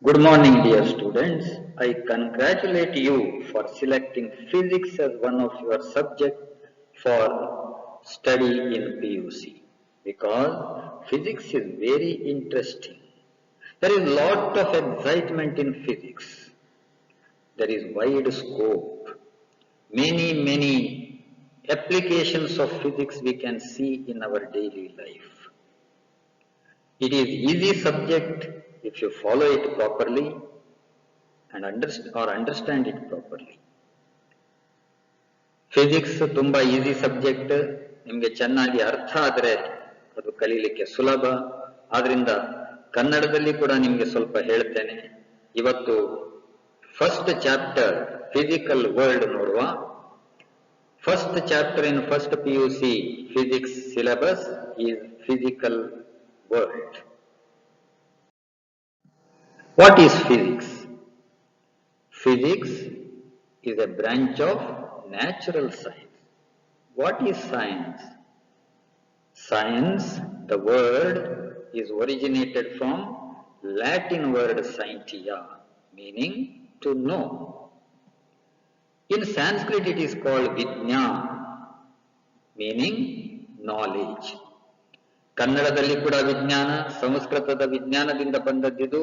Good morning, dear students. I congratulate you for selecting physics as one of your subjects for study in PUC because physics is very interesting. There is lot of excitement in physics. There is wide scope. Many applications of physics we can see in our daily life. It is easy subject if you follow it properly and understand it properly. Physics ತುಂಬಾ easy subject, ನಿಮಗೆ ಚೆನ್ನಾಗಿ ಅರ್ಥ ಆದರೆ ಅದು ಕಲೀಲಿಕ್ಕೆ ಸುಲಭ. ಆದ್ರಿಂದ ಕನ್ನಡದಲ್ಲಿ ಕೂಡ ನಿಮಗೆ ಸ್ವಲ್ಪ ಹೇಳ್ತೇನೆ. ಇವತ್ತು ಫಸ್ಟ್ ಚಾಪ್ಟರ್ ಫಿಸಿಕಲ್ ವರ್ಲ್ಡ್ ನೋಡುವ. First chapter in first PUC physics syllabus is physical world. What is physics? Physics is a branch of natural science. What is science? Science, the word is originated from Latin word scientia, meaning to know. In Sanskrit it is called Vijnana, meaning knowledge. ಕನ್ನಡದಲ್ಲಿ ಕೂಡ ವಿಜ್ಞಾನ, ಸಂಸ್ಕೃತದ ವಿಜ್ಞಾನದಿಂದ ಬಂದದ್ದಿದು.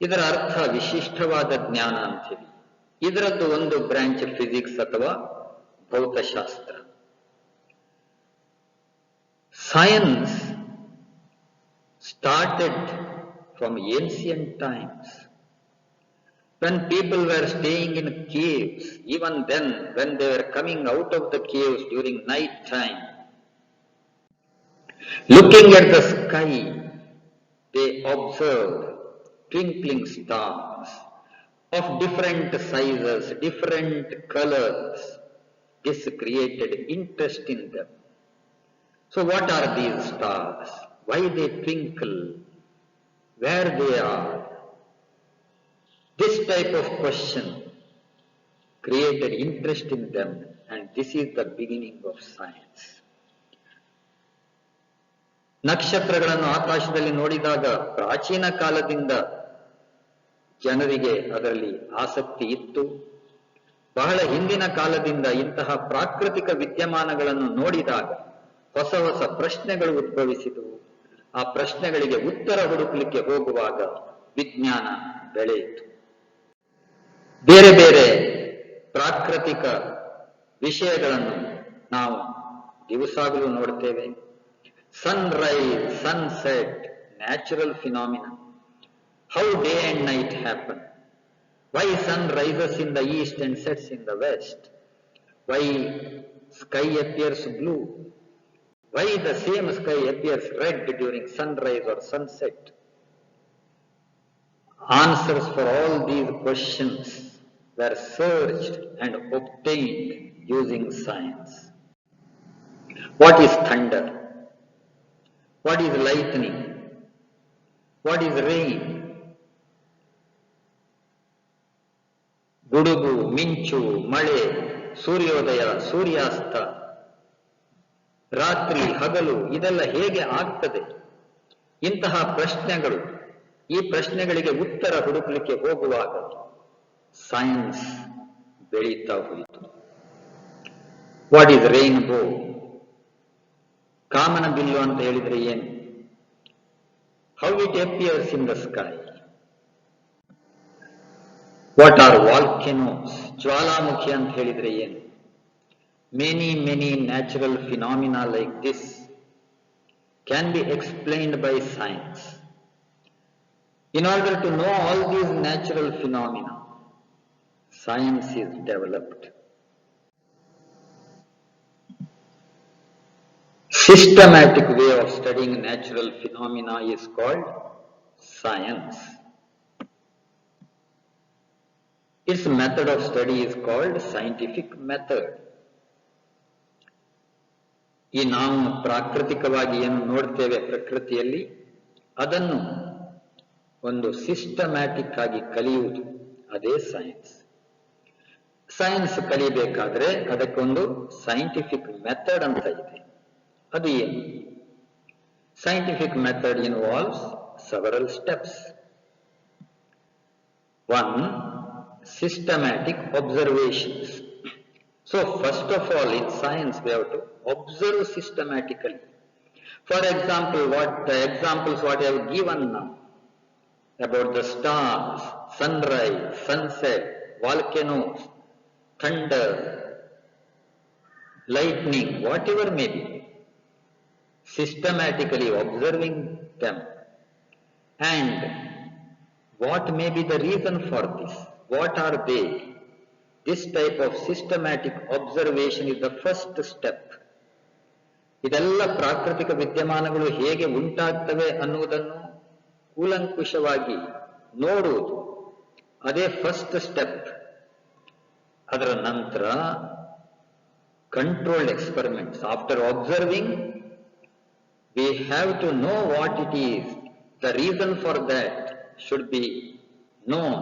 ಇದರ ಅರ್ಥ ವಿಶಿಷ್ಟವಾದ ಜ್ಞಾನ ಅಂತೀವಿ. ಇದರದ್ದು ಒಂದು ಬ್ರಾಂಚ್ ಫಿಸಿಕ್ಸ್ ಅಥವಾ ಭೌತಶಾಸ್ತ್ರ. Science started from ancient times. When people were staying in caves, even then when they were coming out of the caves during night time, looking at the sky, they observed twinkling stars of different sizes, different colors. This created interest in them. So what are these stars? Why they twinkle? Where they are? This type of question created interest in them, and this is the beginning of science. ನಕ್ಷತ್ರಗಳನ್ನು ಆಕಾಶದಲ್ಲಿ ನೋಡಿದಾಗ ಪ್ರಾಚೀನ ಕಾಲದಿಂದ ಜನರಿಗೆ ಅದರಲ್ಲಿ ಆಸಕ್ತಿ ಇತ್ತು. ಬಹಳ ಹಿಂದಿನ ಕಾಲದಿಂದ ಇಂತಹ ಪ್ರಾಕೃತಿಕ ವಿದ್ಯಮಾನಗಳನ್ನು ನೋಡಿದಾಗ ಹೊಸ ಹೊಸ ಪ್ರಶ್ನೆಗಳು ಉದ್ಭವಿಸಿದವು. ಆ ಪ್ರಶ್ನೆಗಳಿಗೆ ಉತ್ತರ ಹುಡುಕಲಿಕ್ಕೆ ಹೋಗುವಾಗ ವಿಜ್ಞಾನ ಬೆಳೆಯಿತು. ಬೇರೆ ಬೇರೆ ಪ್ರಾಕೃತಿಕ ವಿಷಯಗಳನ್ನು ನಾವು ದಿವಸಾಗಲೂ ನೋಡ್ತೇವೆ. Sunrise, sunset, natural phenomena. How day and night happen. Why sun rises in the east and sets in the west. Why sky appears blue. Why the same sky appears red during sunrise or sunset. Answers for all these questions were searched and obtained using science. What is thunder? What is lightning? What is rain? ಗುಡುಗು, ಮಿಂಚು, ಮಳೆ, ಸೂರ್ಯೋದಯ, ಸೂರ್ಯಾಸ್ತ, ರಾತ್ರಿ, ಹಗಲು ಇದೆಲ್ಲ ಹೇಗೆ ಆಗ್ತದೆ? ಇಂತಹ ಪ್ರಶ್ನೆಗಳು, ಈ ಪ್ರಶ್ನೆಗಳಿಗೆ ಉತ್ತರ ಹುಡುಕಲಿಕ್ಕೆ ಹೋಗುವಾಗ ಸೈನ್ಸ್ ಬೆಳೀತಾ ಹೋಯಿತು. What is rainbow? ಕಾಮನ ಬಿಲ್ಲು ಅಂತ ಹೇಳಿದ್ರೆ ಏನು? How it appears in the sky. What are volcanoes? ಜ್ವಾಲಾಮುಖಿ ಅಂತ ಹೇಳಿದ್ರೆ ಏನು? Many natural phenomena like this can be explained by science. In order to know all these natural phenomena, science is developed. Systematic way of studying natural phenomena is called science. Its method of study is called scientific method. ಈ ನಾವು ಪ್ರಾಕೃತಿಕವಾಗಿ ಏನು ನೋಡ್ತೇವೆ ಪ್ರಕೃತಿಯಲ್ಲಿ, ಅದನ್ನು ಒಂದು systematic ಆಗಿ ಕಲಿಯುವುದು, ಅದೇ ಸೈನ್ಸ್. ಸೈನ್ಸ್ ಕಲಿಬೇಕಾದ್ರೆ ಅದಕ್ಕೊಂದು ಸೈಂಟಿಫಿಕ್ ಮೆಥಡ್ ಅಂತ ಇದೆ. ಅದು ಏನು? Scientific method involves several steps. One, systematic observations. So first of all, in science we have to observe systematically. For example, what I have given now about the stars, sunrise, sunset, volcanoes, thunder, lightning, whatever may be, systematically observing them, and what may be the reason for this, what are they. This type of systematic observation is the first step. ಇದೆಲ್ಲ ಪ್ರಾಕೃತಿಕ ವಿದ್ಯಮಾನಗಳು ಹೇಗೆ ಉಂಟಾಗ್ತವೆ ಅನ್ನುವುದನ್ನು ಕೂಲಂಕುಷವಾಗಿ ನೋಡುವುದು, ಅದೇ first step. ಅದರ ನಂತರ controlled experiments. After observing, we have to know what it is. The reason for that should be known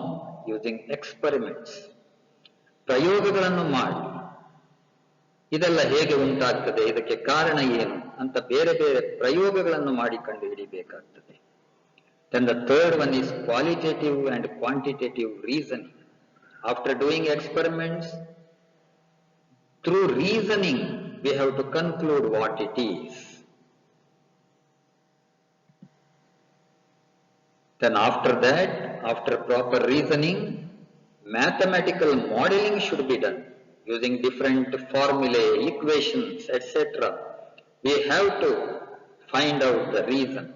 using experiments. ಪ್ರಯೋಗಗಳನ್ನು ಮಾಡಿ ಇದೆಲ್ಲ ಹೇಗೆ ಉಂಟಾಗ್ತದೆ, ಇದಕ್ಕೆ ಕಾರಣ ಏನು ಅಂತ ಬೇರೆ ಬೇರೆ ಪ್ರಯೋಗಗಳನ್ನು ಮಾಡಿ ಕಂಡುಹಿಡಿಯಬೇಕಾಗ್ತದೆ. Then the third one is qualitative and quantitative reasoning. After doing experiments, through reasoning, we have to conclude what it is. Then after that, after proper reasoning, mathematical modeling should be done using different formulae, equations, etc. We have to find out the reason.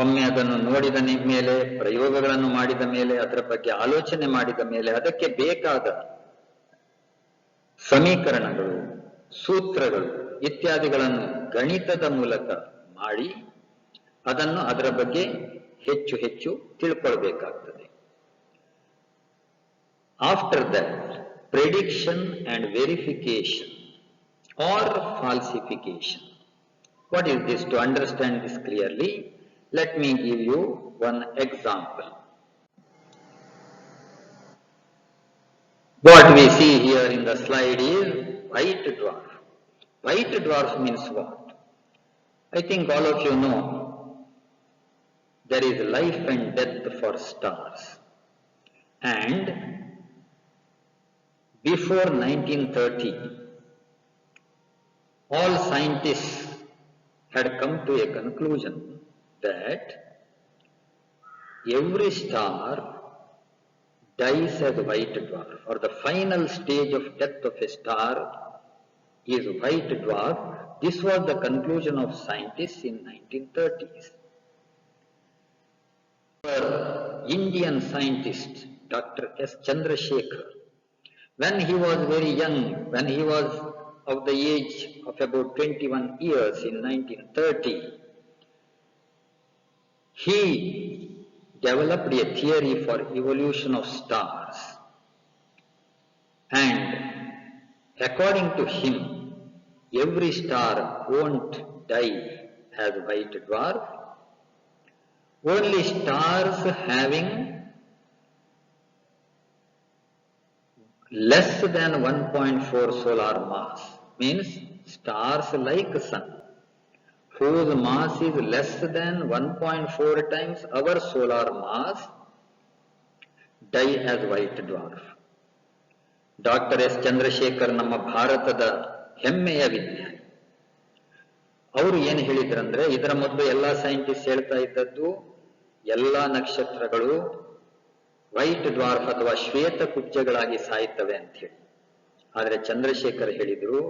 ಒಮ್ಮೆ ಅದನ್ನು ನೋಡಿದ ಮೇಲೆ, ಪ್ರಯೋಗಗಳನ್ನು ಮಾಡಿದ ಮೇಲೆ, ಅದರ ಬಗ್ಗೆ ಆಲೋಚನೆ ಮಾಡಿದ ಮೇಲೆ, ಅದಕ್ಕೆ ಬೇಕಾದ ಸಮೀಕರಣಗಳು, ಸೂತ್ರಗಳು ಇತ್ಯಾದಿಗಳನ್ನು ಗಣಿತದ ಮೂಲಕ ಮಾಡಿ ಅದನ್ನು ಅದರ ಬಗ್ಗೆ ಹೆಚ್ಚು ಹೆಚ್ಚು ತಿಳ್ಕೊಳ್ಬೇಕಾಗ್ತದೆ. After that, prediction and verification or falsification. What is this? To understand this clearly, let me give you one example. What we see here in the slide is white dwarf. White dwarf means what? I think all of you know there is life and death for stars. And before 1930, all scientists had come to a conclusion that every star dies as white dwarf, or the final stage of death of a star is white dwarf. This was the conclusion of scientists in 1930s. Indian scientist Dr. S. Chandrasekhar, when he was very young, when he was of the age of about 21 years in 1930, he developed a theory for evolution of stars. And according to him, every star won't die as white dwarf. Only stars having less than 1.4 solar mass, means stars like sun, whose mass is less than 1.4 times our solar mass, die as white dwarf. Dr. S. Chandrasekhar ನಮ್ಮ ಭಾರತದ ಹೆಮ್ಮೆಯ ವಿಜ್ಞಾನಿ. ಅವರು ಏನು ಹೇಳಿದ್ರಂದ್ರೆ, ಇದರ ಮೊದಲು ಎಲ್ಲಾ scientist ಹೇಳ್ತಾ ಇದ್ದದ್ದು ಎಲ್ಲಾ ನಕ್ಷತ್ರಗಳು ವೈಟ್ ಡ್ವಾರ್ಫ್ ಅಥವಾ ಶ್ವೇತ ಕುಬ್ಜಗಳಾಗಿ ಸಾಯ್ತವೆ ಅಂತ ಹೇಳಿ. ಆದರೆ ಚಂದ್ರಶೇಖರ್ ಹೇಳಿದ್ರು,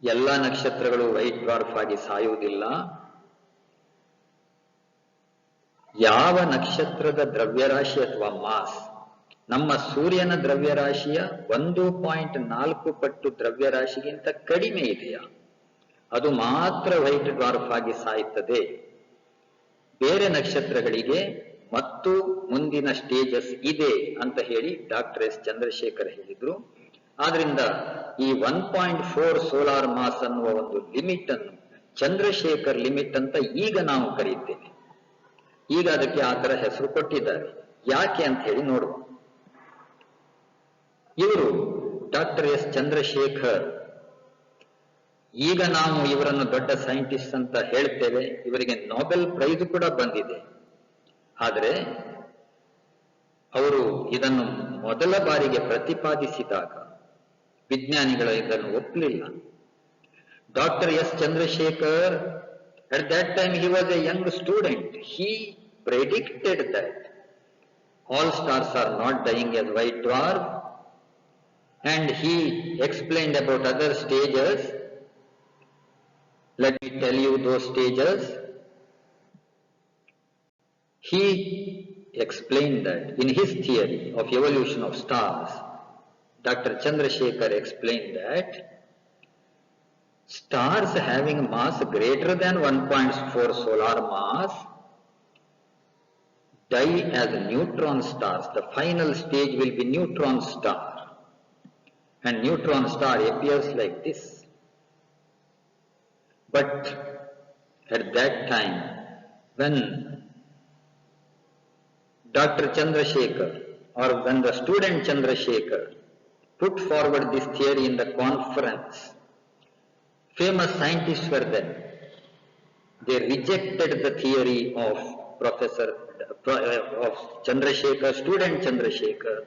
ಎಲ್ಲಾ ನಕ್ಷತ್ರಗಳು ವೈಟ್ ಡ್ವಾರ್ಫ್ ಆಗಿ ಸಾಯುವುದಿಲ್ಲ. ಯಾವ ನಕ್ಷತ್ರದ ದ್ರವ್ಯರಾಶಿ ಅಥವಾ ಮಾಸ್ ನಮ್ಮ ಸೂರ್ಯನ ದ್ರವ್ಯರಾಶಿಯ 1.4 ಪಟ್ಟು ದ್ರವ್ಯರಾಶಿಗಿಂತ ಕಡಿಮೆ ಇದೆಯಾ, ಅದು ಮಾತ್ರ ವೈಟ್ ಡ್ವಾರ್ಫ್ ಆಗಿ ಸಾಯುತ್ತದೆ. ಬೇರೆ ನಕ್ಷತ್ರಗಳಿಗೆ ಮತ್ತು ಮುಂದಿನ ಸ್ಟೇಜಸ್ ಇದೆ ಅಂತ ಹೇಳಿ ಡಾಕ್ಟರ್ ಎಸ್ ಚಂದ್ರಶೇಖರ್ ಹೇಳಿದ್ರು. ಆದ್ರಿಂದ ಈ 1.4 ಸೋಲಾರ್ ಮಾಸ್ ಅನ್ನುವ ಒಂದು ಲಿಮಿಟ್ ಅನ್ನು ಚಂದ್ರಶೇಖರ್ ಲಿಮಿಟ್ ಅಂತ ಈಗ ನಾವು ಕರೀತೇವೆ. ಈಗ ಅದಕ್ಕೆ ಆ ತರ ಹೆಸರು ಕೊಟ್ಟಿದ್ದಾರೆ. ಯಾಕೆ ಅಂತ ಹೇಳಿ ನೋಡುವ. ಇವರು ಡಾಕ್ಟರ್ ಎಸ್ ಚಂದ್ರಶೇಖರ್, ಈಗ ನಾವು ಇವರನ್ನು ದೊಡ್ಡ ಸೈಂಟಿಸ್ಟ್ ಅಂತ ಹೇಳ್ತೇವೆ. ಇವರಿಗೆ ನೊಬೆಲ್ ಪ್ರೈಸ್ ಕೂಡ ಬಂದಿದೆ. ಆದರೆ ಅವರು ಇದನ್ನು ಮೊದಲ ಬಾರಿಗೆ ಪ್ರತಿಪಾದಿಸಿದಾಗ ವಿಜ್ಞಾನಿಗಳು ಇದನ್ನು ಒಪ್ಪಲಿಲ್ಲ. Dr. S. Chandrasekhar, at that time he was a young student. He predicted that all stars are not dying as white dwarf, and he explained about other stages. Let me tell you those stages. He explained that in his theory of evolution of stars, Dr. Chandrasekhar explained that stars having mass greater than 1.4 solar mass die as neutron stars. The final stage will be neutron star, and neutron star appears like this. But at that time, when Dr. Chandrasekhar, or when the student Chandrasekhar put forward this theory in the conference, famous scientists were there. They rejected the theory of Chandrasekhar, student Chandrasekhar,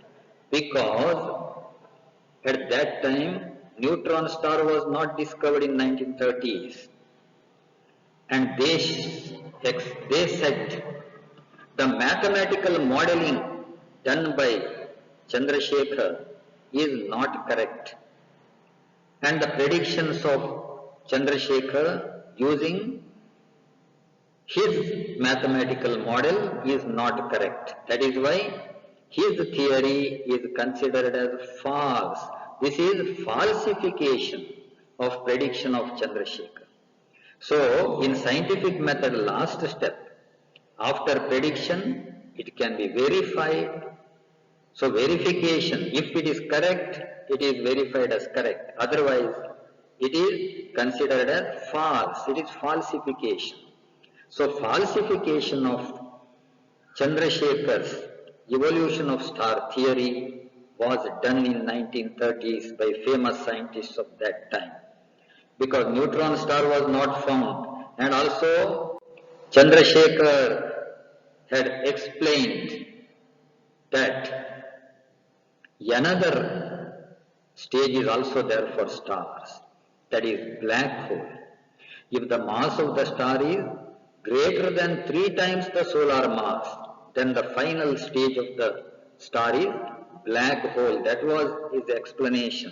because at that time neutron star was not discovered in 1930s, and they said the mathematical modeling done by Chandrasekhar is not correct, and the predictions of Chandrasekhar using his mathematical model is not correct. That is why his theory is considered as false. This is falsification of prediction of Chandrasekhar. So, in scientific method, last step, after prediction, it can be verified. So, verification, if it is correct, it is verified as correct. Otherwise, it is considered as false. It is falsification. So, falsification of Chandrasekhar's evolution of star theory was done in 1930s by famous scientists of that time, because neutron star was not found, and also Chandrasekhar had explained that another stage is also there for stars, that is black hole. If the mass of the star is greater than 3 times the solar mass, then the final stage of the star is black hole. That was his explanation.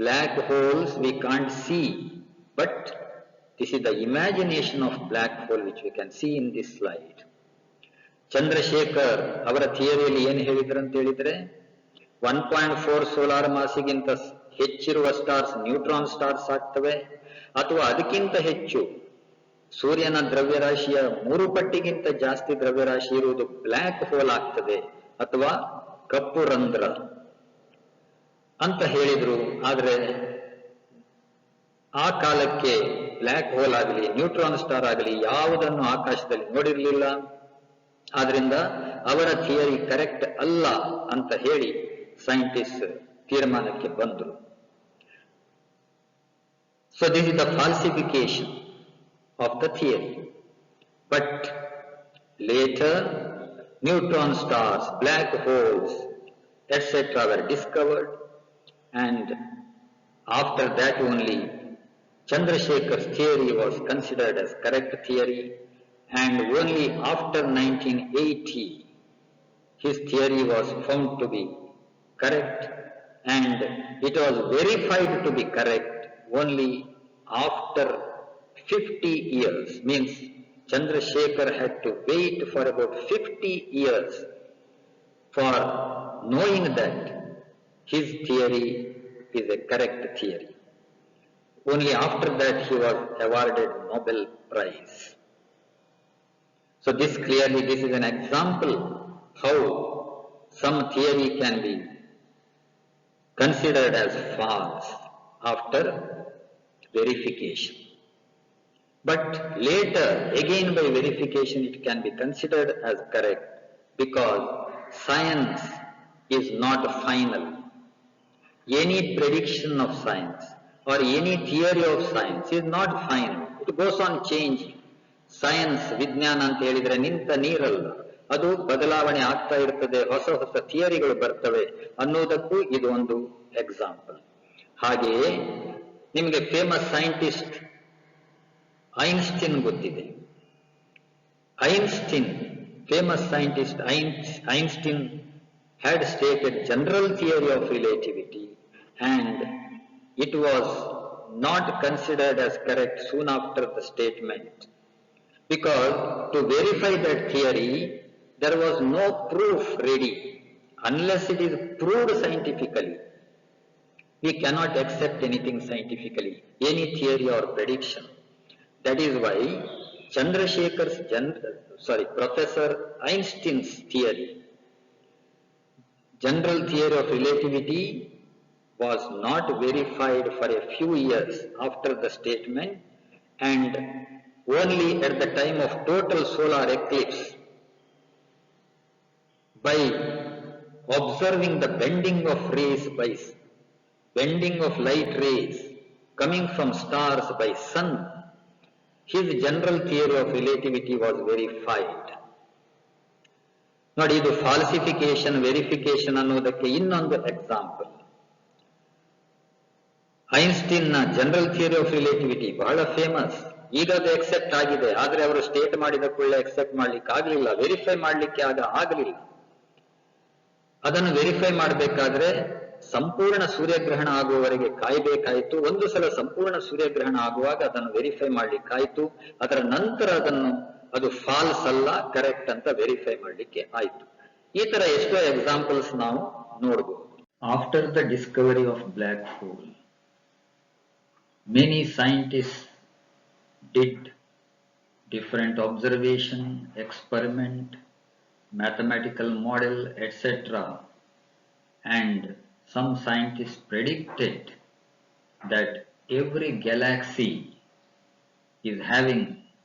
Black holes we can't see, but this is the imagination of black hole which we can see in this slide. Chandrasekhar ಅವರ ಥಿಯರಿಯಲ್ಲಿ ಏನು ಹೇಳಿದ್ರು ಅಂತ ಹೇಳಿದ್ರೆ 1.4 solar ಮಾಸಿಗಿಂತ ಹೆಚ್ಚಿರುವ stars neutron stars ಆಗ್ತವೆ, ಅಥವಾ ಅದಕ್ಕಿಂತ ಹೆಚ್ಚು ಸೂರ್ಯನ ದ್ರವ್ಯರಾಶಿಯ 3 ಪಟ್ಟಿಗಿಂತ ಜಾಸ್ತಿ ದ್ರವ್ಯರಾಶಿ ಇರುವುದು ಬ್ಲ್ಯಾಕ್ ಹೋಲ್ ಆಗ್ತದೆ ಅಥವಾ ಕಪ್ಪು ರಂಧ್ರ ಅಂತ ಹೇಳಿದ್ರು. ಆದರೆ ಆ ಕಾಲಕ್ಕೆ ಬ್ಲ್ಯಾಕ್ ಹೋಲ್ ಆಗಲಿ ನ್ಯೂಟ್ರಾನ್ ಸ್ಟಾರ್ ಆಗಲಿ ಯಾವುದನ್ನು ಆಕಾಶದಲ್ಲಿ ನೋಡಿರಲಿಲ್ಲ. ಆದ್ರಿಂದ ಅವರ ಥಿಯರಿ ಕರೆಕ್ಟ್ ಅಲ್ಲ ಅಂತ ಹೇಳಿ ಸೈಂಟಿಸ್ಟ್ ತೀರ್ಮಾನಕ್ಕೆ ಬಂದರು. So this is the falsification of the theory. But later neutron stars, black holes, etc. were discovered, and after that only Chandrasekhar's theory was considered as correct theory, and only after 1980 his theory was found to be correct, and it was verified to be correct only after 50 years. Means Chandrasekhar had to wait for about 50 years for knowing that his theory is a correct theory. Only after that he was awarded Nobel Prize. So this is an example how some theory can be considered as false after verification. But later, again by verification, it can be considered as correct, because science is not final. Any prediction of science or any theory of science is not final. It goes on changing. Science ವಿಜ್ಞಾನ ಅಂತ ಹೇಳಿದ್ರೆ ನಿಂತ ನೀರಲ್ಲ, ಅದು ಬದಲಾವಣೆ ಆಗ್ತಾ ಇರ್ತದೆ, ಹೊಸ ಹೊಸ ಥಿಯರಿಗಳು ಬರ್ತವೆ ಅನ್ನೋದಕ್ಕೂ ಇದು ಒಂದು ಎಕ್ಸಾಂಪಲ್. ಹಾಗೆಯೇ ನಿಮಗೆ ಫೇಮಸ್ ಸೈಂಟಿಸ್ಟ್ ಐನ್ಸ್ಟೀನ್ ಗೊತ್ತಿದೆ. Einstein, famous scientist Einstein had stated general theory of relativity, and it was not considered as correct soon after the statement, because to verify that theory there was no proof ready. Unless it is proved scientifically, we cannot accept anything scientifically, any theory or prediction. That is why Professor Einstein's theory, general theory of relativity, was not verified for a few years after the statement, and only at the time of total solar eclipse, by observing the bending of light rays coming from stars by sun, his general theory of relativity was verified. ನೋಡಿ, ಇದು ಫಾಲ್ಸಿಫಿಕೇಶನ್ verification ಅನ್ನೋದಕ್ಕೆ ಇನ್ನೊಂದು example. Einstein ನ general theory of relativity ಬಹಳ famous. ಈಗ ಅದು accept ಆಗಿದೆ, ಆದ್ರೆ ಅವರು ಸ್ಟೇಟ್ ಮಾಡಿದ ಕೂಡಲೇ ಎಕ್ಸೆಪ್ಟ್ ಮಾಡ್ಲಿಕ್ಕೆ ಆಗಲಿಲ್ಲ, ವೆರಿಫೈ ಮಾಡ್ಲಿಕ್ಕೆ ಆಗಲಿಲ್ಲ. ಅದನ್ನು ವೆರಿಫೈ ಮಾಡಬೇಕಾದ್ರೆ ಸಂಪೂರ್ಣ ಸೂರ್ಯಗ್ರಹಣ ಆಗುವವರೆಗೆ ಕಾಯಬೇಕಾಯಿತು. ಒಂದು ಸಲ ಸಂಪೂರ್ಣ ಸೂರ್ಯಗ್ರಹಣ ಆಗುವಾಗ ಅದನ್ನು ವೆರಿಫೈ ಮಾಡ್ಲಿಕ್ಕಾಯ್ತು. ಅದರ ನಂತರ ಅದು ಫಾಲ್ಸ್ ಅಲ್ಲ, ಕರೆಕ್ಟ್ ಅಂತ ವೆರಿಫೈ ಮಾಡ್ಲಿಕ್ಕೆ ಆಯ್ತು. ಈ ತರ ಎಷ್ಟೋ ಎಕ್ಸಾಂಪಲ್ಸ್ ನಾವು ನೋಡಬಹುದು. After the discovery of black hole, many scientist did different observation, experiment, mathematical model, etc. And some scientists predicted that every galaxy is having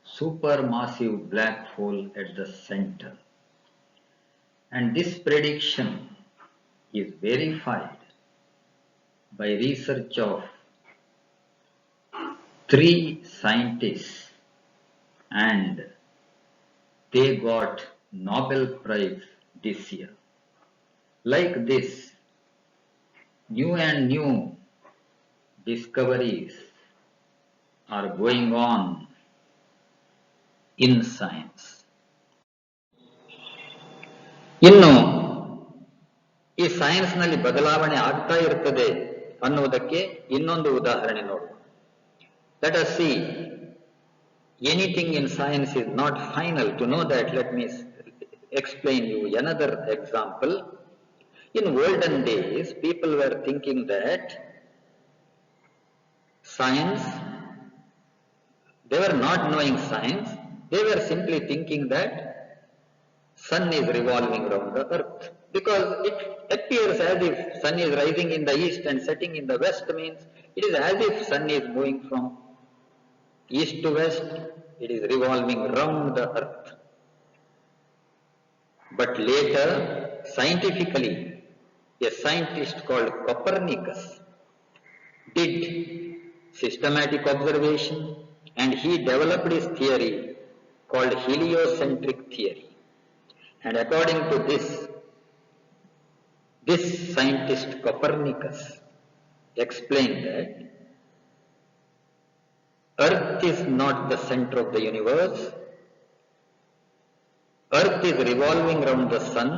supermassive black hole at the center. And this prediction is verified by research of 3 scientists, and they got Nobel Prize this year. Like this, new and new discoveries are going on in science. ಇನ್ನು ಈ science ನಲ್ಲಿ ಬದಲಾವಣೆ ಆಗ್ತಾ ಇರ್ತದೆ ಅನ್ನುವುದಕ್ಕೆ ಇನ್ನೊಂದು ಉದಾಹರಣೆ ನೋಡುವ. Let us see, anything in science is not final. To know that, let me explain you another example. In olden days, people were thinking that science, they were not knowing science, they were simply thinking that sun is revolving around the earth, because it appears as if sun is rising in the east and setting in the west, means it is as if sun is moving from east to west, it is revolving around the earth. But later, scientifically, a scientist called Copernicus did systematic observation, and he developed his theory called heliocentric theory. And according to this scientist Copernicus explained that Earth is not the center of the universe. Earth is revolving around the sun.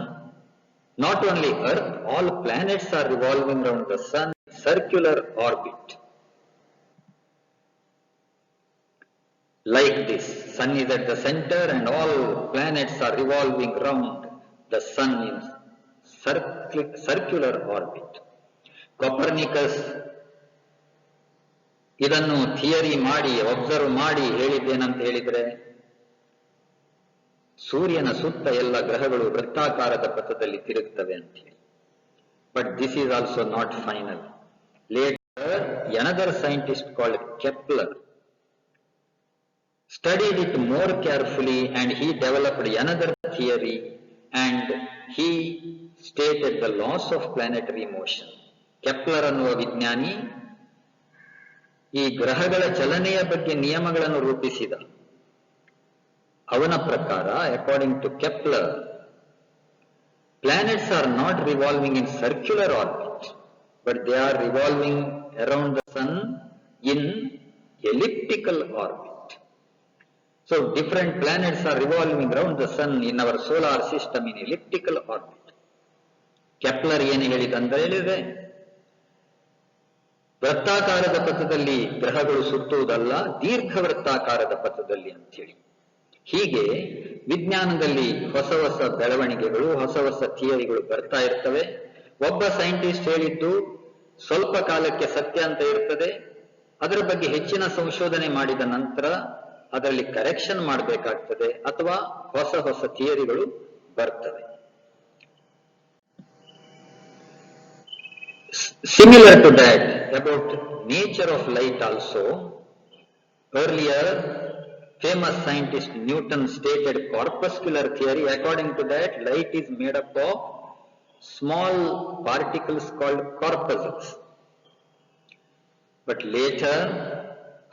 Not only Earth, all planets are revolving around the sun in circular orbit. Like this, sun is at the center and all planets are revolving around the sun in circular orbit. Copernicus ಇದನ್ನು theory ಮಾಡಿ, observe ಮಾಡಿ ಹೇಳಿದ್ದೇನಂತ ಹೇಳಿದ್ರೆ, ಸೂರ್ಯನ ಸುತ್ತ ಎಲ್ಲ ಗ್ರಹಗಳು ವೃತ್ತಾಕಾರದ ಪಥದಲ್ಲಿ ತಿರುಗ್ತವೆ ಅಂತ ಹೇಳಿ. But this is also not final. Later another scientist called Kepler studied it more carefully, and he developed another theory, and he stated the laws of planetary motion. Kepler ಅನ್ನುವ ವಿಜ್ಞಾನಿ ಈ ಗ್ರಹಗಳ ಚಲನೆಯ ಬಗ್ಗೆ ನಿಯಮಗಳನ್ನು ರೂಪಿಸಿದ. ಅವನ ಪ್ರಕಾರ, according to Kepler, planets are not revolving in circular orbit, but they are revolving around the sun in elliptical orbit. So different planets are revolving around the sun in our solar system in elliptical orbit. Kepler ಏನು ಹೇಳಿದ ಅಂತ ಹೇಳಿದ್ರೆ, ವೃತ್ತಾಕಾರದ ಪಥದಲ್ಲಿ ಗ್ರಹಗಳು ಸುತ್ತುವುದಲ್ಲ, ದೀರ್ಘ ವೃತ್ತಾಕಾರದ ಪಥದಲ್ಲಿ ಅಂತೇಳಿ. ಹೀಗೆ ವಿಜ್ಞಾನದಲ್ಲಿ ಹೊಸ ಹೊಸ ಬೆಳವಣಿಗೆಗಳು, ಹೊಸ ಹೊಸ ಥಿಯರಿಗಳು ಬರ್ತಾ ಇರ್ತವೆ. ಒಬ್ಬ ಸೈಂಟಿಸ್ಟ್ ಹೇಳಿದ್ದು ಸ್ವಲ್ಪ ಕಾಲಕ್ಕೆ ಸತ್ಯ ಅಂತ ಇರ್ತದೆ. ಅದರ ಬಗ್ಗೆ ಹೆಚ್ಚಿನ ಸಂಶೋಧನೆ ಮಾಡಿದ ನಂತರ ಅದರಲ್ಲಿ ಕರೆಕ್ಷನ್ ಮಾಡಬೇಕಾಗ್ತದೆ, ಅಥವಾ ಹೊಸ ಹೊಸ ಥಿಯರಿಗಳು ಬರ್ತವೆ. Similar to that, about nature of light also, earlier famous scientist Newton stated corpuscular theory. According to that, light is made up of small particles called corpuscles. But later,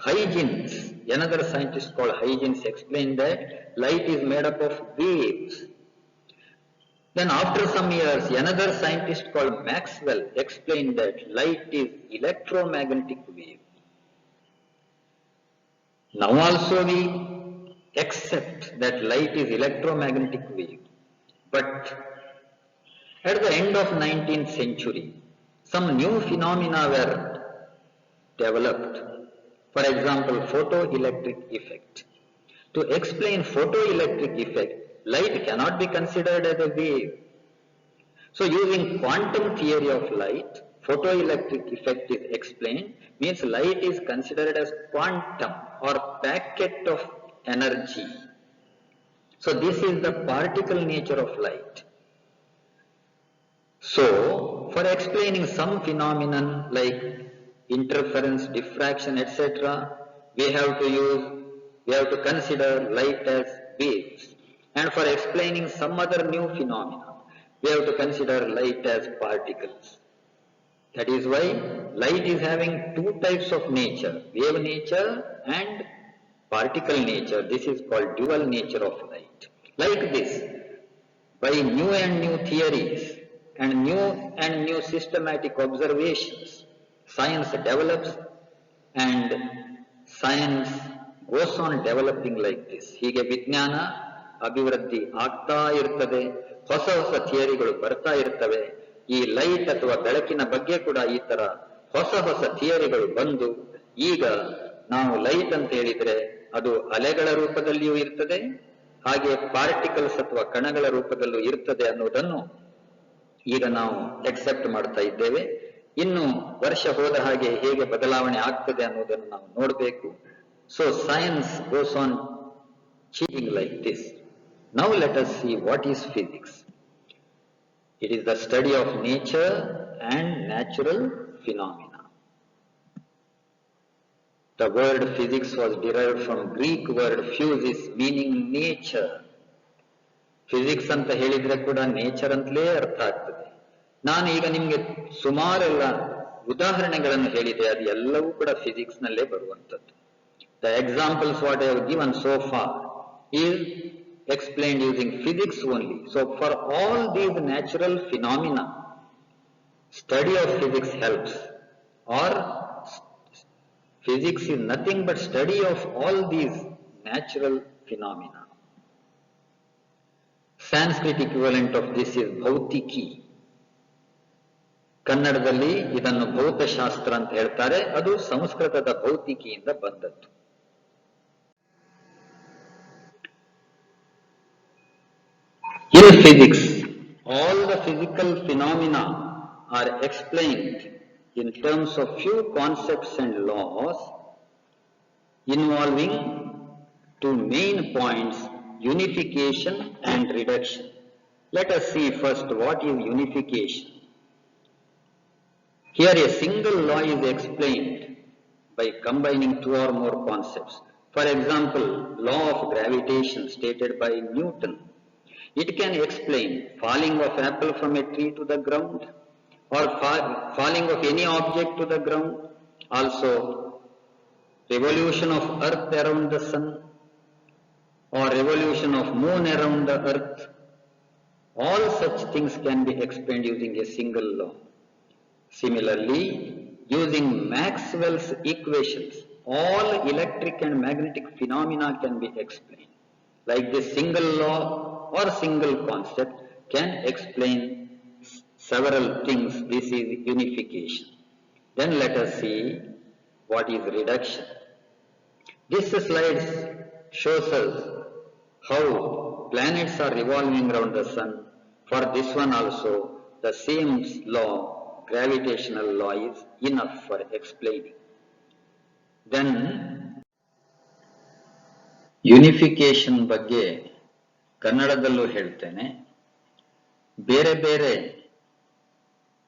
Huygens, another scientist called Huygens, explained that light is made up of waves. Then after some years, another scientist called Maxwell explained that light is electromagnetic wave. Now also we accept that light is electromagnetic wave. But at the end of 19th century, some new phenomena were developed. For example, photoelectric effect. To explain photoelectric effect, light cannot be considered as a wave. So using quantum theory of light, photoelectric effect is explained, means light is considered as quantum or packet of energy. So this is the particle nature of light. So for explaining some phenomenon like interference, diffraction, etc., we have to consider light as waves. And for explaining some other new phenomena, we have to consider light as particles. That is why light is having two types of nature, wave nature and particle nature. This is called dual nature of light. Like this, by new and new theories and new systematic observations, science develops and science goes on developing like this. ಹೀಗೆ ವಿಜ್ಞಾನ ಅಭಿವೃದ್ಧಿ ಆಗ್ತಾ ಇರ್ತದೆ, ಹೊಸ ಹೊಸ ಥಿಯರಿಗಳು ಬರ್ತಾ ಇರ್ತವೆ. ಈ ಲೈಟ್ ಅಥವಾ ಬೆಳಕಿನ ಬಗ್ಗೆ ಕೂಡ ಈ ತರ ಹೊಸ ಹೊಸ ಥಿಯರಿಗಳು ಬಂದು, ಈಗ ನಾವು ಲೈಟ್ ಅಂತ ಹೇಳಿದ್ರೆ ಅದು ಅಲೆಗಳ ರೂಪದಲ್ಲಿಯೂ ಇರ್ತದೆ, ಹಾಗೆ ಪಾರ್ಟಿಕಲ್ಸ್ ಅಥವಾ ಕಣಗಳ ರೂಪದಲ್ಲೂ ಇರ್ತದೆ ಅನ್ನೋದನ್ನು ಈಗ ನಾವು ಎಕ್ಸೆಪ್ಟ್ ಮಾಡ್ತಾ ಇದ್ದೇವೆ. ಇನ್ನು ವರ್ಷ ಹೋದ ಹಾಗೆ ಹೇಗೆ ಬದಲಾವಣೆ ಆಗ್ತದೆ ಅನ್ನೋದನ್ನು ನಾವು ನೋಡಬೇಕು. So science goes on changing like this. Now let us see what is physics. It is the study of nature and natural phenomena. The word physics was derived from Greek word physis, meaning nature. Physics anta helidre kuda nature antಲೇ ಅರ್ಥ ಆಗ್ತದೆ. ನಾನು ಈಗ ನಿಮಗೆ ಸುಮಾರೆಲ್ಲ ಉದಾಹರಣೆಗಳನ್ನು ಹೇಳಿದೆ, ಅದು ಎಲ್ಲವೂ ಕೂಡ ಫಿಸಿಕ್ಸ್ ನಲ್ಲೇ ಬರುವಂತದ್ದು. The examples what I have given so far is explained using physics only. So for all these natural phenomena, study of physics helps, or physics is nothing but study of all these natural phenomena. Sanskrit equivalent of this is Bhautiki. ಕನ್ನಡದಲ್ಲಿ ಇದನ್ನು ಭೌತಶಾಸ್ತ್ರ ಅಂತ ಹೇಳ್ತಾರೆ, ಅದು ಸಂಸ್ಕೃತದ ಭೌತಿಕಿಯಿಂದ ಬಂದದ್ದು. In physics, all the physical phenomena are explained in terms of few concepts and laws involving two main points, unification and reduction. Let us see first what is unification. Here a single law is explained by combining two or more concepts. For example, law of gravitation stated by Newton. It can explain falling of apple from a tree to the ground, or falling of any object to the ground. Also, revolution of earth around the sun, or revolution of moon around the earth. All such things can be explained using a single law. Similarly, using Maxwell's equations, all electric and magnetic phenomena can be explained. Like this single law or single concept can explain several things. This is unification. Then let us see what is reduction. This slide shows us how planets are revolving around the sun. For this one also, the same law, gravitational law, is enough for explaining. Then, unification ಬಗ್ಗೆ ಕನ್ನಡದಲ್ಲೂ ಹೇಳ್ತೇನೆ. ಬೇರೆ ಬೇರೆ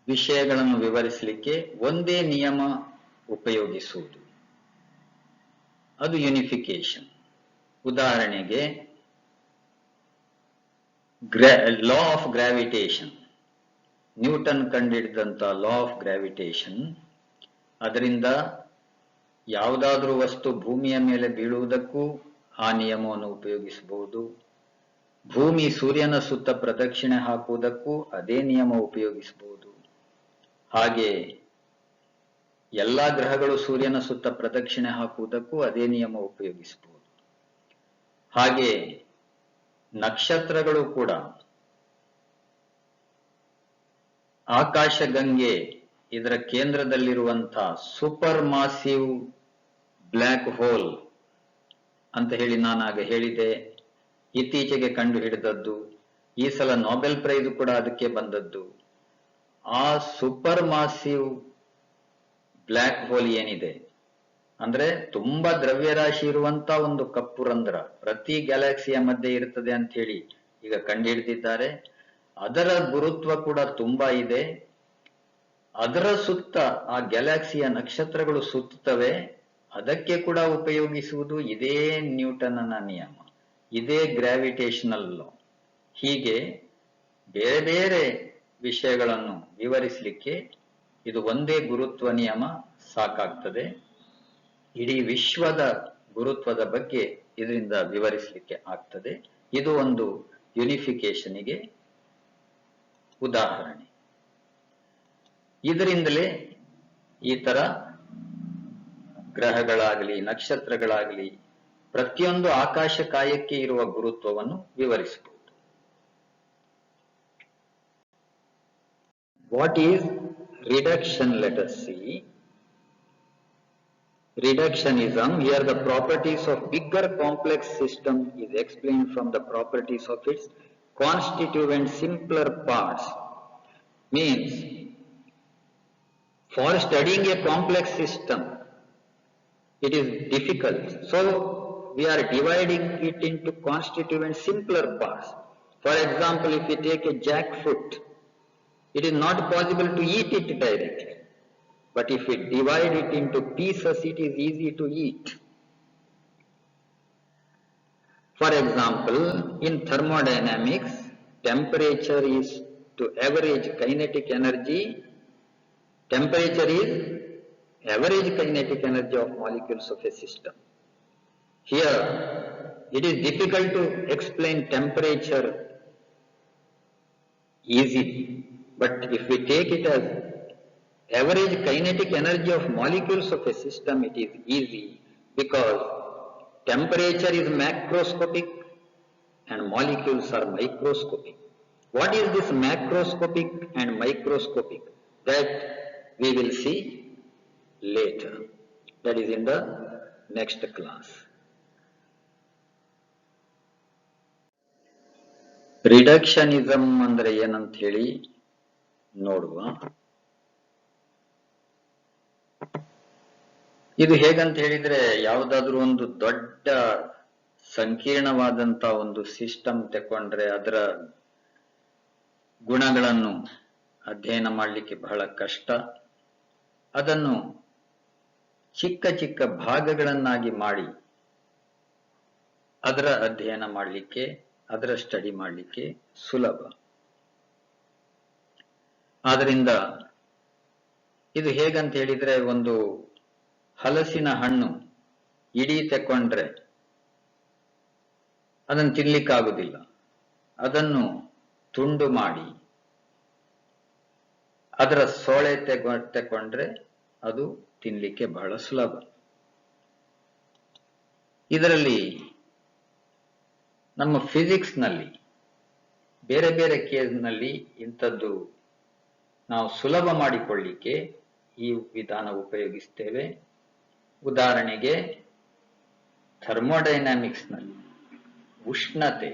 ವಿಷಯಗಳನ್ನು ವಿವರಿಸಲಿಕ್ಕೆ ಒಂದೇ ನಿಯಮ ಉಪಯೋಗಿಸುವುದು, ಅದು ಯೂನಿಫಿಕೇಶನ್. ಉದಾಹರಣೆಗೆ ಲಾ ಆಫ್ ಗ್ರಾವಿಟೇಷನ್, ನ್ಯೂಟನ್ ಕಂಡುಹಿಡಿದಂತ ಲಾ ಆಫ್ ಗ್ರಾವಿಟೇಷನ್, ಅದರಿಂದ ಯಾವುದಾದ್ರೂ ವಸ್ತು ಭೂಮಿಯ ಮೇಲೆ ಬೀಳುವುದಕ್ಕೂ ಆ ನಿಯಮವನ್ನು ಉಪಯೋಗಿಸಬಹುದು. ಭೂಮಿ ಸೂರ್ಯನ ಸುತ್ತ ಪ್ರದಕ್ಷಿಣೆ ಹಾಕುವುದಕ್ಕೂ ಅದೇ ನಿಯಮ ಉಪಯೋಗಿಸಬಹುದು. ಹಾಗೆ ಎಲ್ಲಾ ಗ್ರಹಗಳು ಸೂರ್ಯನ ಸುತ್ತ ಪ್ರದಕ್ಷಿಣೆ ಹಾಕುವುದಕ್ಕೂ ಅದೇ ನಿಯಮ ಉಪಯೋಗಿಸಬಹುದು. ಹಾಗೆ ನಕ್ಷತ್ರಗಳು ಕೂಡ ಆಕಾಶಗಂಗೆ ಇದರ ಕೇಂದ್ರದಲ್ಲಿರುವಂತಹ ಸೂಪರ್ ಮಾಸಿವ್ ಬ್ಲ್ಯಾಕ್ ಹೋಲ್ ಅಂತ ಹೇಳಿ ನಾನಾಗ ಹೇಳಿದೆ, ಇತ್ತೀಚೆಗೆ ಕಂಡು ಹಿಡಿದದ್ದು. ಈ ಸಲ ನೊಬೆಲ್ ಪ್ರೈಸ್ ಕೂಡ ಅದಕ್ಕೆ ಬಂದದ್ದು. ಆ ಸೂಪರ್ ಮಾಸಿವ್ ಬ್ಲ್ಯಾಕ್ ಹೋಲ್ ಏನಿದೆ ಅಂದ್ರೆ ತುಂಬಾ ದ್ರವ್ಯರಾಶಿ ಇರುವಂತ ಒಂದು ಕಪ್ಪು ರಂಧ್ರ ಪ್ರತಿ ಗ್ಯಾಲಕ್ಸಿಯ ಮಧ್ಯೆ ಇರ್ತದೆ ಅಂತ ಹೇಳಿ ಈಗ ಕಂಡುಹಿಡಿದಿದ್ದಾರೆ. ಅದರ ಗುರುತ್ವ ಕೂಡ ತುಂಬಾ ಇದೆ. ಅದರ ಸುತ್ತ ಆ ಗ್ಯಾಲಕ್ಸಿಯ ನಕ್ಷತ್ರಗಳು ಸುತ್ತುತ್ತವೆ. ಅದಕ್ಕೆ ಕೂಡ ಉಪಯೋಗಿಸುವುದು ಇದೇ ನ್ಯೂಟನ್ನ ನಿಯಮ, ಇದೇ ಗ್ರಾವಿಟೇಷನಲ್ ಲಾ. ಹೀಗೆ ಬೇರೆ ಬೇರೆ ವಿಷಯಗಳನ್ನು ವಿವರಿಸಲಿಕ್ಕೆ ಇದು ಒಂದೇ ಗುರುತ್ವ ನಿಯಮ ಸಾಕಾಗ್ತದೆ. ಇಡೀ ವಿಶ್ವದ ಗುರುತ್ವದ ಬಗ್ಗೆ ಇದರಿಂದ ವಿವರಿಸಲಿಕ್ಕೆ ಆಗ್ತದೆ. ಇದು ಒಂದು ಯೂನಿಫಿಕೇಶನ್ಗೆ ಉದಾಹರಣೆ. ಇದರಿಂದಲೇ ಈ ತರ ಗ್ರಹಗಳಾಗಲಿ ನಕ್ಷತ್ರಗಳಾಗಲಿ ಪ್ರತಿಯೊಂದು ಆಕಾಶ ಕಾಯಕ್ಕೆ ಇರುವ ಗುರುತ್ವವನ್ನು ವಿವರಿಸಬಹುದು. What is reduction? Let us see. Reductionism, here the properties of bigger complex system is explained from the properties of its constituent simpler parts. Means, for studying a complex system, it is difficult. So, we are dividing it into constituent simpler parts. For example, if we take a jackfruit, it is not possible to eat it directly. But if we divide it into pieces, it is easy to eat. For example, in thermodynamics, temperature is to average kinetic energy. Temperature is average kinetic energy of molecules of a system. Here, it is difficult to explain temperature easily. But if we take it as average kinetic energy of molecules of a system, it is easy because temperature is macroscopic and molecules are microscopic. What is this macroscopic and microscopic? That we will see later. That is in the next class. Reductionism ಅಂದ್ರೆ ಏನಂತ ಹೇಳಿ ನೋಡುವ. ಇದು ಹೇಗಂತ ಹೇಳಿದ್ರೆ, ಯಾವುದಾದ್ರೂ ಒಂದು ದೊಡ್ಡ ಸಂಕೀರ್ಣವಾದಂತ ಒಂದು ಸಿಸ್ಟಮ್ ತಕೊಂಡ್ರೆ ಅದರ ಗುಣಗಳನ್ನು ಅಧ್ಯಯನ ಮಾಡಲಿಕ್ಕೆ ಬಹಳ ಕಷ್ಟ. ಅದನ್ನು ಚಿಕ್ಕ ಚಿಕ್ಕ ಭಾಗಗಳನ್ನಾಗಿ ಮಾಡಿ ಅದರ ಅಧ್ಯಯನ ಮಾಡಲಿಕ್ಕೆ, ಅದರ ಸ್ಟಡಿ ಮಾಡಲಿಕ್ಕೆ ಸುಲಭ. ಆದ್ರಿಂದ ಇದು ಹೇಗಂತ ಹೇಳಿದ್ರೆ, ಒಂದು ಹಲಸಿನ ಹಣ್ಣು ಇಡೀ ತಕೊಂಡ್ರೆ ಅದನ್ನು ತಿನ್ಲಿಕ್ಕಾಗುವುದಿಲ್ಲ. ಅದನ್ನು ತುಂಡು ಮಾಡಿ ಅದರ ಸೋಳೆ ತೆಕೊಂಡ್ರೆ ಅದು ತಿನ್ಲಿಕ್ಕೆ ಬಹಳ ಸುಲಭ. ಇದರಲ್ಲಿ ನಮ್ಮ ಫಿಸಿಕ್ಸ್ ನಲ್ಲಿ ಬೇರೆ ಬೇರೆ ಕೇಸ್ನಲ್ಲಿ ಇಂಥದ್ದು ನಾವು ಸುಲಭ ಮಾಡಿಕೊಳ್ಳಿಕ್ಕೆ ಈ ವಿಧಾನ ಉಪಯೋಗಿಸ್ತೇವೆ. ಉದಾಹರಣೆಗೆ ಥರ್ಮೋಡೈನಾಮಿಕ್ಸ್ ನಲ್ಲಿ ಉಷ್ಣತೆ,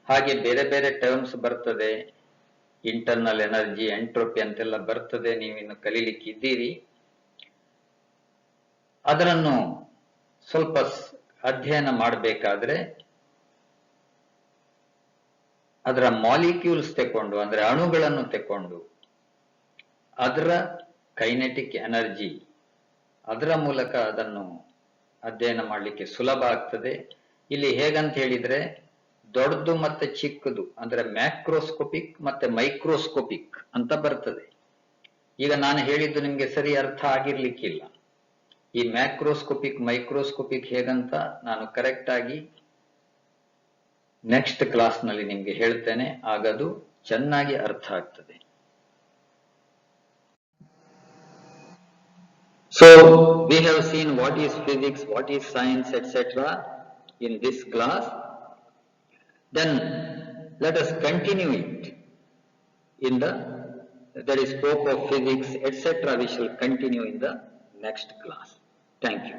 ಹಾಗೆ ಬೇರೆ ಬೇರೆ ಟರ್ಮ್ಸ್ ಬರ್ತದೆ, ಇಂಟರ್ನಲ್ ಎನರ್ಜಿ, ಎಂಟ್ರೋಪಿ ಅಂತೆಲ್ಲ ಬರ್ತದೆ, ನೀವಿನ್ನು ಕಲೀಲಿಕ್ಕಿದ್ದೀರಿ. ಅದನ್ನು ಸ್ವಲ್ಪ ಅಧ್ಯಯನ ಮಾಡಬೇಕಾದ್ರೆ ಅದರ ಮಾಲಿಕ್ಯೂಲ್ಸ್ ತೆಕೊಂಡು, ಅಂದ್ರೆ ಅಣುಗಳನ್ನು ತೆಕೊಂಡು ಅದರ ಕೈನೆಟಿಕ್ ಎನರ್ಜಿ, ಅದರ ಮೂಲಕ ಅದನ್ನು ಅಧ್ಯಯನ ಮಾಡಲಿಕ್ಕೆ ಸುಲಭ ಆಗ್ತದೆ. ಇಲ್ಲಿ ಹೇಗಂತ ಹೇಳಿದ್ರೆ ದೊಡ್ಡದು ಮತ್ತೆ ಚಿಕ್ಕದು ಅಂದ್ರೆ ಮ್ಯಾಕ್ರೋಸ್ಕೋಪಿಕ್ ಮತ್ತೆ ಮೈಕ್ರೋಸ್ಕೋಪಿಕ್ ಅಂತ ಬರ್ತದೆ. ಈಗ ನಾನು ಹೇಳಿದ್ದು ನಿಮ್ಗೆ ಸರಿ ಅರ್ಥ ಆಗಿರ್ಲಿಕ್ಕಿಲ್ಲ. ಈ ಮ್ಯಾಕ್ರೋಸ್ಕೋಪಿಕ್ ಮೈಕ್ರೋಸ್ಕೋಪಿಕ್ ಹೇಗಂತ ನಾನು ಕರೆಕ್ಟ್ ಆಗಿ ನೆಕ್ಸ್ಟ್ ಕ್ಲಾಸ್ ನಲ್ಲಿ ನಿಮ್ಗೆ ಹೇಳ್ತೇನೆ, ಆಗದು ಚೆನ್ನಾಗಿ ಅರ್ಥ ಆಗ್ತದೆ. So we have seen what is physics, what is science, etc. in this class. Then let us continue it in the scope of physics, etc. We shall continue in the next class. Thank you.